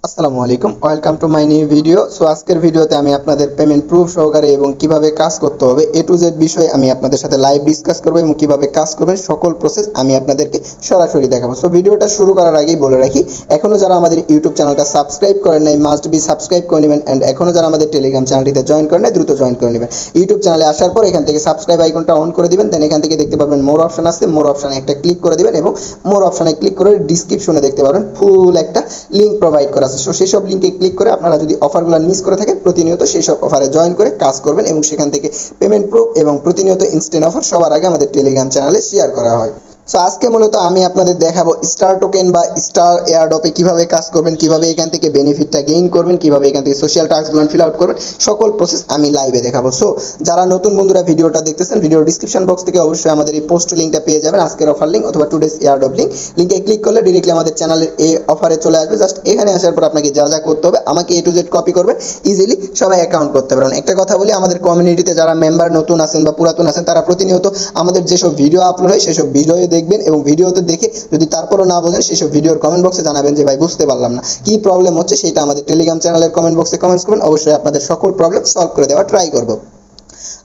আসসালামু আলাইকুম, welcome to my new video. So আজকের ভিডিওতে আমি আপনাদের পেমেন্ট প্রুফ সহকারে এবং কিভাবে কাজ করতে হবে এ টু জেড বিষয়ে আমি আপনাদের সাথে লাইভ ডিসকাস করব এবং কিভাবে কাজ করবেন সকল প্রসেস আমি আপনাদেরকে সরাসরি দেখাবো। সো ভিডিওটা শুরু করার আগেই বলে রাখি, এখনও যারা আমাদের ইউটিউব চ্যানেলটা সাবস্ক্রাইব করেন নাই মাস্ট বি সাবস্ক্রাইব করে নেবেন, অ্যান্ড এখনও যারা আমাদের টেলিগ্রাম চ্যানেলটিতে জয়েন করেন নাই দ্রুত জয়েন করে নেবেন। ইউটিউব চ্যানেলে আসার পর এখান থেকে সাবস্ক্রাইব আইকনটা অন করে দিবেন, দেন এখান থেকে দেখতে পাবেন মোর অপশন আছে, মোর অপশনে একটা ক্লিক করে দিবেন এবং মোর অপশনে ক্লিক করে ডিসক্রিপশনে দেখতে পাবেন ফুল একটা লিঙ্ক প্রোভাইড করা আছে। সো সেই সব লিঙ্কে ক্লিক করে আপনারা যদি অফারগুলো মিস করে থাকেন প্রতিনিয়ত সেই সব অফারে জয়েন করে কাজ করবেন এবং সেখান থেকে পেমেন্ট প্রুফ এবং প্রতিনিয়ত ইনস্ট্যান্ট অফার সবার আগে আমাদের টেলিগ্রাম চ্যানেলে শেয়ার করা হয়। সো আজকে মূলত আমি আপনাদের দেখাবো স্টার টোকেন বা স্টার এয়ারড্রপে কিভাবে কাজ করবেন, কিভাবে এখান থেকে বেনিফিটটা গেইন করবেন, কিভাবে এখান থেকে সোশ্যাল টাস্কগুলো ফিল আউট করবেন, সকল প্রসেস আমি লাইভে দেখাবো। সো যারা নতুন বন্ধুরা ভিডিওটা দেখতেছেন, ভিডিওর ডিসক্রিপশন বক্স থেকে অবশ্যই আমাদের এই পোস্ট লিঙ্কটা পেয়ে যাবেন, আজকের অফার লিঙ্ক অথবা টুডেস এয়ারড্রপ লিঙ্ক। লিঙ্কে ক্লিক করলে ডিরেক্টলি আমাদের চ্যানেলের এই অফারে চলে আসবে। জাস্ট এখানে আসার পর আপনাকে যা যা করতে হবে আমাকে এ টু জেড কপি করবেন, ইজিলি সবাই অ্যাকাউন্ট করতে পারবেন। একটা কথা বলি, আমাদের কমিউনিটিতে যারা মেম্বার নতুন আছেন বা পুরাতন আছেন তারা প্রতিনিয়ত আমাদের যেসব ভিডিও আপলোড হয় সেসব ভিডিও দেখবেন এবং ভিডিওতে দেখে যদি তারপরও না বোঝেন সেসব ভিডিওর কমেন্ট বক্সে জানাবেন যে ভাই বুঝতে পারলাম না, কি প্রবলেম হচ্ছে সেটা আমাদের টেলিগ্রাম চ্যানেলের কমেন্ট বক্সে কমেন্টস করবেন, অবশ্যই আপনাদের সকল প্রবলেম সলভ করে দেওয়ার ট্রাই করব।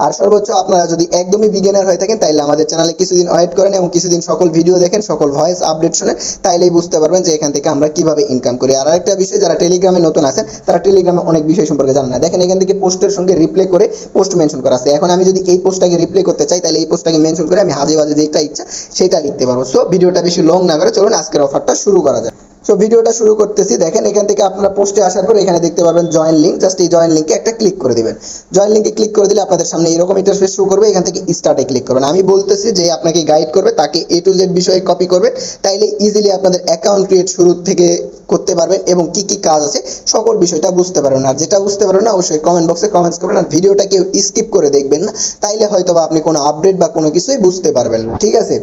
আর সর্বোচ্চ আপনারা যদি একদমই বিগিনার হয়ে থাকেন তাইলে আমাদের চ্যানেলে কিছুদিন ওয়েট করেন এবং কিছুদিন সকল ভিডিও দেখেন, সকল ভয়েস আপডেট শুনেন, তাইলেই বুঝতে পারবেন যে এখান থেকে আমরা কিভাবে ইনকাম করি। আর আরেকটা বিষয়, যারা টেলিগ্রামে নতুন আছেন তারা টেলিগ্রামে অনেক বিষয় সম্পর্কে জানেন না। দেখেন এখান থেকে পোস্টের সঙ্গে রিপ্লে করে পোস্ট মেনশন করা আছে। এখন আমি যদি এই পোস্টটাকে রিপ্লে করতে চাই তাহলে এই পোস্টটাকে মেনশন করে আমি হাজে বাজে যেটা ইচ্ছা সেটা লিখতে পারবো। সো ভিডিওটা বেশি লং না করে চলুন আজকের অফারটা শুরু করা যায়। সো ভিডিওটা শুরু করতেছি। দেখেন এখান থেকে আপনারা পোস্টে আসার পর এখানে দেখতে পারবেন জয়েন লিঙ্ক, জাস্ট এই জয়েন লিঙ্কে একটা ক্লিক করে দিবেন। জয়েন লিঙ্কে ক্লিক করে দিলে আপনাদের সামনে এরকম ইন্টারফেস শো করবে, এখান থেকে স্টার্টে ক্লিক করবেন। আমি বলতেছি যে আপনাকে গাইড করবে তাকে এ টু জেড বিষয়ে কপি করবে, তাইলে ইজিলি আপনাদের অ্যাকাউন্ট ক্রিয়েট শুরু থেকে করতে পারবেন এবং কি কি কাজ আছে সকল বিষয়টা বুঝতে পারবেন। আর যেটা বুঝতে পারবেন না অবশ্যই কমেন্ট বক্সে কমেন্টস করবেন, আর ভিডিওটা কেউ স্কিপ করে দেখবেন না, তাইলে হয়তো বা আপনি কোনো আপডেট বা কোনো কিছুই বুঝতে পারবেন না, ঠিক আছে।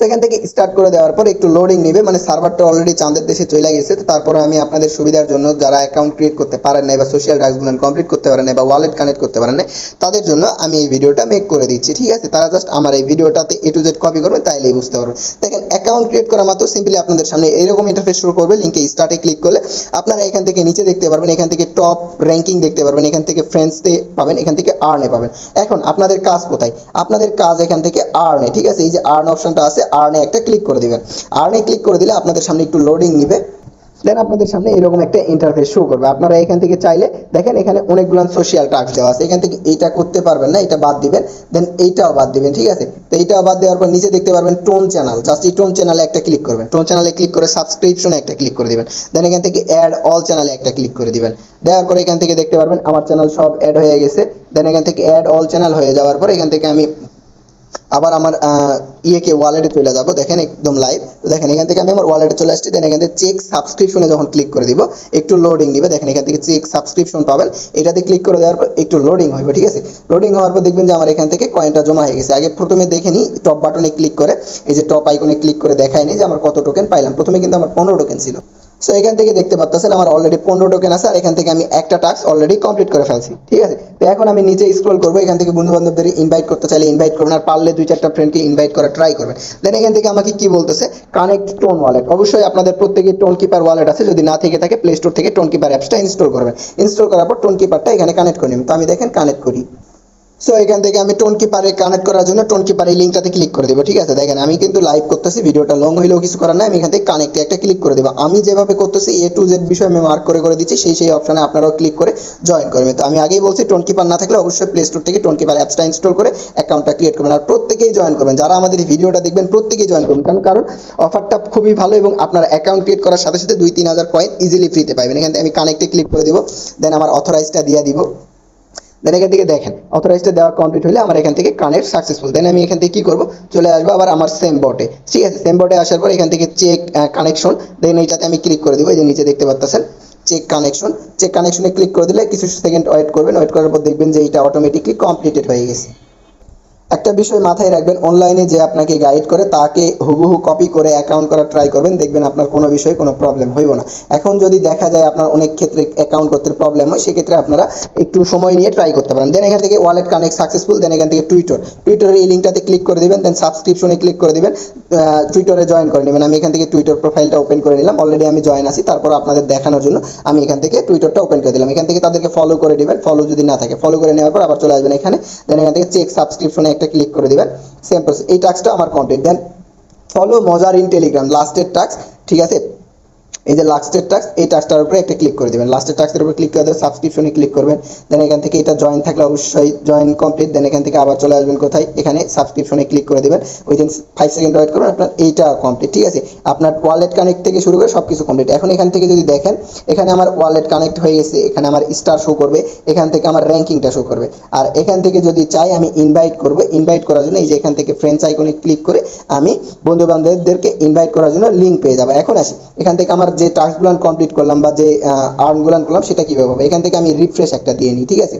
এখান থেকে স্টার্ট করে দেওয়ার পর একটু লোডিং নেবে, মানে সার্ভারটা অলরেডি চাঁদের দেশে চলে গেছে। তো তারপরে আমি আপনাদের সুবিধার জন্য যারা অ্যাকাউন্ট ক্রিয়েট করতে পারেন না বা সোশ্যাল টাস্কগুলো কমপ্লিট করতে পারেন না বা ওয়ালেট কানেক্ট করতে পারেন না তাদের জন্য আমি এই ভিডিওটা মেক করে দিচ্ছি, ঠিক আছে। তারা জাস্ট আমার এই ভিডিওটাতে এ টু জেড কপি করবেন, তাইলেই বুঝতে পারবেন। দেখেন অ্যাকাউন্ট ক্রিয়েট করা মাত্র সিম্পলি আপনাদের সামনে এরকম ইন্টারফেস শুরু করবে। লিঙ্কে স্টার্টে ক্লিক করলে আপনারা এখান থেকে নিচে দেখতে পারবেন, এখান থেকে টপ র্যাঙ্কিং দেখতে পারবেন, এখান থেকে ফ্রেন্ডসতে পাবেন, এখান থেকে আর্নে পাবেন। এখন আপনাদের কাজ কোথায়? আপনাদের কাজ এখান থেকে আর্নে, ঠিক আছে। এই যে আর্ন অপশনটা আছে, আর্নে একটা ক্লিক করে দিবেন। আর্নে ক্লিক করে দিলে আপনাদের সামনে একটু লোডিং নিবে, দেন আপনাদের সামনে এরকম একটা ইন্টারফেস শো করবে। আপনারা এখান থেকে চাইলে দেখেন এখানে অনেকগুলো সোশ্যাল টাস্ক দেওয়া আছে, এখান থেকে এইটা করতে পারবেন না, এটা বাদ দিবেন, দেন এইটাও বাদ দিবেন, ঠিক আছে। তো এইটাও বাদ দেওয়ার পর নিচে দেখতে পারবেন টোন চ্যানেল, জাস্ট এই টোন চ্যানেলে একটা ক্লিক করবেন। টোন চ্যানেলে ক্লিক করে সাবস্ক্রিপশনে একটা ক্লিক করে দিবেন, দেন এখান থেকে অ্যাড অল চ্যানেলে একটা ক্লিক করে দিবেন। দেওয়ার পরে এখান থেকে দেখতে পারবেন আমার চ্যানেল সব অ্যাড হয়ে গেছে। দেন এখান থেকে অ্যাড অল চ্যানেল হয়ে যাওয়ার পর এখান থেকে আমি আবার আমার ইয়েকে ওয়ালেটে চলে যাব। দেখেন একদম লাইভ। তো দেখেন এখান থেকে আমি আমার ওয়ালেটে চলে আসছি। দেন এখান থেকে চেক সাবস্ক্রিপশনে যখন ক্লিক করে দিব একটু লোডিং নিবে। দেখেন এখান থেকে চেক সাবস্ক্রিপশন পাবেন, এটাতে ক্লিক করে দেওয়ার পর একটু লোডিং হবে, ঠিক আছে। লোডিং হওয়ার পর দেখবেন যে আমার এখান থেকে কয়েনটা জমা হয়ে গেছে। আগে প্রথমে দেখে নিই, টপ বাটনে ক্লিক করে এই যে টপ আইকনে ক্লিক করে দেখায় নিই যে আমার কত টোকেন পাইলাম। প্রথমে কিন্তু আমার 15 টোকেন ছিল। সো এখান থেকে দেখতে পাচ্ছেন আমার অলরেডি 15 টোকেন আছে, আর এখান থেকে আমি একটা টাস্ক অলরেডি কমপ্লিট করে ফেলছি, ঠিক আছে। তো এখন আমি নিচে স্ক্রল করবো, এখান থেকে বন্ধু বান্ধবদের ইনভাইট করতে চাইলে ইনভাইট করবেন, আর পারলে 2-4টা ফ্রেন্ডকে ইনভাইট করা ট্রাই করবেন। দেন এখান থেকে আমাকে কি বলতেছে, কানেক্ট টোন ওয়ালেট। অবশ্যই আপনাদের প্রত্যেকের টোন কিপার ওয়ালেট আছে, যদি না থেকে থাকে প্লে স্টোর থেকে টোন কিপার অ্যাপসটা ইনস্টল করবেন। ইনস্টল করার পর টোন কিপারটা এখানে কানেক্ট করে নেবেন। তো আমি দেখেন কানেক্ট করি। সো এখান থেকে আমি টোন কিপারে কানেক্ট করার জন্য টোন কিপার এই লিঙ্কটাতে ক্লিক করে দেবো, ঠিক আছে। দেখেন আমি কিন্তু লাইভ করতেছি, ভিডিওটা লং হইলেও কিছু করার নাই, আমি এখান থেকে কানেক্টে একটা ক্লিক করে দেবো। আমি যেভাবে করতেছি এ টু জেড বিষয় আমি মার্ক করে দিচ্ছি, সেই অপশনে আপনারাও ক্লিক করে জয়েন করবেন। তো আমি আগেই বলছি টোন কিপার না থাকলে অবশ্যই প্লে স্টোর থেকে টোন কিপার অ্যাপসটা ইনস্টল করে অ্যাকাউন্টটা ক্রিয়েট করবেন। আর প্রত্যেকেই জয়েন করবেন, যারা আমাদের এই ভিডিওটা দেখবেন প্রত্যেকেই জয়েন করবেন, কারণ অফারটা খুবই ভালো এবং আপনার অ্যাকাউন্ট ক্রিয়েট করার সাথে সাথে 2-3 হাজার কয়েন ইজিলি ফ্রিতে পাবেন। এখান থেকে আমি কানেক্টে ক্লিক করে দিব, দেন আমার অথরাইজটা দিয়ে দিব। দেন এখান থেকে দেখেন অথরাইজটা দেওয়া কমপ্লিট হলে আমার এখান থেকে কানেক্ট সাকসেসফুল। দেন আমি এখান থেকে কি করব, চলে আসবো আবার আমার সেম বটে, ঠিক আছে। সেম বটে আসার পর এখান থেকে চেক কানেকশন, দেন এইটাতে আমি ক্লিক করে দিব। এই যে নিচে দেখতে পাচ্ছেন চেক কানেকশন, চেক কানেকশনে ক্লিক করে দিলে কিছু সেকেন্ড ওয়েট করবেন। ওয়েট করার পর দেখবেন যে এটা অটোমেটিকলি কমপ্লিটেড হয়ে গেছে। একটা বিষয় মাথায় রাখবেন, অনলাইনে যে আপনাকে গাইড করে তাকে হুবহু কপি করে অ্যাকাউন্ট করার ট্রাই করবেন, দেখবেন আপনার কোনো বিষয়ে কোনো প্রবলেম হইব না। এখন যদি দেখা যায় আপনার অনেক ক্ষেত্রে অ্যাকাউন্ট করতে প্রবলেম হয়, সেক্ষেত্রে আপনারা একটু সময় নিয়ে ট্রাই করতে পারেন। দেন এখান থেকে ওয়ালেট কানেক্ট সাকসেসফুল, দেন এখান থেকে টুইটারের এই লিঙ্কটাতে ক্লিক করে দেবেন, দেন সাবস্ক্রিপশনে ক্লিক করে দেবেন। টুইটারে জয়েন করে নেবেন। আমি এখান থেকে টুইটার প্রোফাইলটা ওপেন করে নিলাম, অলরেডি আমি জয়েন আছি। তারপর আপনাদের দেখানোর জন্য আমি এখান থেকে টুইটারটা ওপেন করে দিলাম। এখান থেকে তাদেরকে ফলো করে দিবেন, ফলো যদি না থাকে ফলো করে নেওয়ার পর আবার চলে আসবেন এখানে, দেন এখান থেকে চেক সাবস্ক্রিপশনে একটা ক্লিক করে দিবেন। সেম প্রসেস, এই টাস্কটা আমার কমপ্লিট। দেন ফলো মজার ইন টেলিগ্রাম, লাস্টের টাস্ক, ঠিক আছে। এই যে লাস্টের টাস্ক, এই টাস্কটার উপরে একটা ক্লিক করে দেবেন, লাস্টের টাস্কের উপরে ক্লিক করে দেবেন, সাবস্ক্রিপশনে ক্লিক করবেন। দেন এখান থেকে এটা জয়েন থাকলে অবশ্যই জয়েন কমপ্লিট। দেন এখান থেকে আবার চলে আসবেন কোথায়, এখানে সাবস্ক্রিপশনে ক্লিক করে দেবেন। উইদিন 5 সেকেন্ড ওয়েট করবেন, আপনার এইটা কমপ্লিট, ঠিক আছে। আপনার ওয়ালেট কানেক্ট থেকে শুরু করে সব কিছু কমপ্লিট। এখন এখান থেকে যদি দেখেন, এখানে আমার ওয়ালেট কানেক্ট হয়ে গেছে, এখানে আমার স্টার শো করবে, এখান থেকে আমার র্যাঙ্কিংটা শো করবে। আর এখান থেকে যদি চাই আমি ইনভাইট করব, ইনভাইট করার জন্য এই যে এখান থেকে ফ্রেন্ডস আইকনে ক্লিক করে আমি বন্ধু বান্ধবদেরকে ইনভাইট করার জন্য লিঙ্ক পেয়ে যাবো। এখন আসি এখান থেকে আমার যে টাস্কগুলো কমপ্লিট করলাম বা যে আর্নগুলো করলাম সেটা কিভাবে হবে, এখান থেকে আমি রিফ্রেশ একটা দিয়ে নিই, ঠিক আছে।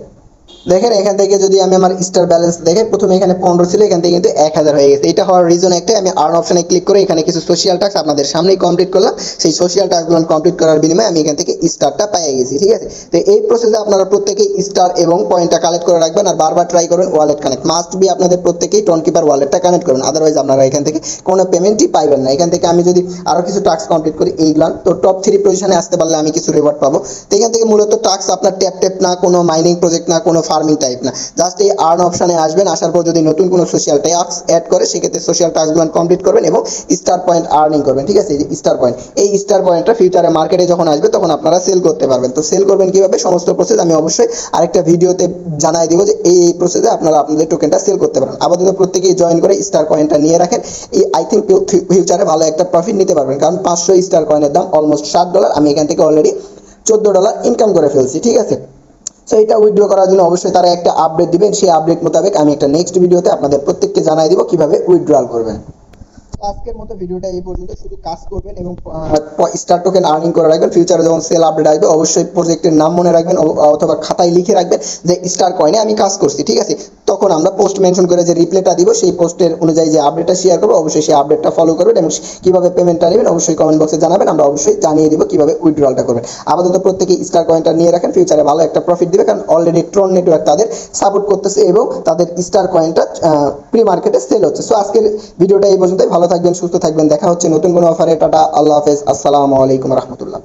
দেখেন এখান থেকে যদি আমি আমার স্টার ব্যালেন্স দেখেন, প্রথমে এখানে 15 ছিল, এখান থেকে কিন্তু 1000 হয়ে গেছে। এটা হওয়ার রিজন একটাই, আমি আর্ন অপশনে ক্লিক করে এখানে কিছু সোশ্যাল টাস্ক আপনাদের সামনেই কমপ্লিট করলাম। সেই সোশ্যাল টাস্কগুলো কমপ্লিট করার বিনিময়ে আমি এখান থেকে স্টারটা পেয়ে গেছি, ঠিক আছে। তো এই প্রসেসে আপনারা প্রত্যেকেই স্টার এবং পয়েন্টটা কালেক্ট করে রাখবেন, আর বারবার ট্রাই করবেন ওয়ালেট কানেক্ট, মাস্ট বি আপনাদের প্রত্যেকেই টোন কিপার ওয়ালেটটা কানেক্ট করবেন, আদারওয়াইজ আপনারা এখান থেকে কোনো পেমেন্টই পাইবেন না। এখান থেকে আমি যদি আরও কিছু টাস্ক কমপ্লিট করি এইগুলো, তো টপ 3 পজিশনে আসতে পারলে আমি কিছু রিওয়ার্ড পাবো। তো এখান থেকে মূলত টাস্ক আপনার ট্যাপ না, কোনো মাইনিং প্রজেক্ট না, কোনো ফার্মিং টাইপ না, জাস্ট এই আর্ন অপশনে আসবেন, আসার পর যদি নতুন কোনো সোশ্যাল টাস্ক অ্যাড করে সেক্ষেত্রে সোশ্যাল টাস্কগুলো কমপ্লিট করবেন এবং স্টার পয়েন্ট আর্নিং করবেন, ঠিক আছে। এই স্টার পয়েন্ট, এই স্টার পয়েন্টটা ফিউচারে মার্কেটে যখন আসবে তখন আপনারা সেল করতে পারবেন। তো সেল করবেন কিভাবে, সমস্ত প্রসেস আমি অবশ্যই আরেকটা ভিডিওতে জানাই দিব যে এই প্রসেসে আপনারা আপনাদের টোকেনটা সেল করতে পারেন। আপাতত প্রত্যেকেই জয়েন করে স্টার কয়েনটা নিয়ে রাখেন, এই আই থিঙ্ক ফিউচারে ভালো একটা প্রফিট নিতে পারবেন, কারণ 500 স্টার কয়েনের দাম অলমোস্ট $7। আমি এখান থেকে অলরেডি $14 ইনকাম করে ফেলছি, ঠিক আছে। সো এটা উইথড্র করার জন্য অবশ্যই তারা একটা আপডেট দিবেন, সেই আপডেট মোতাবেক আমি একটা নেক্সট ভিডিওতে আপনাদের প্রত্যেককে জানাই দিব কিভাবে উইথড্রয়াল করবেন। আজকের মতো ভিডিওটা এই পর্যন্ত, শুধু কাজ করবেন এবং স্টার টোকেন আর্নিং করে রাখবেন। ফিউচারে যখন সেল আপডেট আসবে অবশ্যই প্রজেক্টের নাম মনে রাখবেন অথবা খাতায় লিখে রাখবেন যে স্টার কয়েনে আমি কাজ করছি, ঠিক আছে। তখন আমরা পোস্ট মেনশন করে যে রিপ্লাইটা দিব সেই পোস্টের অনুযায়ী যে আপডেটটা শেয়ার করবো, অবশ্যই সেই আপডেটটা ফলো করবেন এবং কিভাবে পেমেন্টটা নেবেন অবশ্যই কমেন্ট বক্সে জানাবেন, আমরা অবশ্যই জানিয়ে দিব কিভাবে উইথড্রয়ালটা করবেন। আপাতত প্রত্যেকেই স্টার কয়েনটা নিয়ে রাখেন, ফিউচারে ভালো একটা প্রফিট দিবে, কারণ অলরেডি ট্রন নেটওয়ার্ক তাদের সাপোর্ট করতেছে এবং তাদের স্টার কয়েনটা প্রি মার্কেটে সেল হচ্ছে। সো আজকের ভিডিওটা এই পর্যন্তই, ভালো থাকবেন, সুস্থ থাকবেন, দেখা হচ্ছে নতুন কোনো অফারে। টাটা, আল্লাহ হাফেজ, আসসালামু আলাইকুম রহমতুল্লাহ।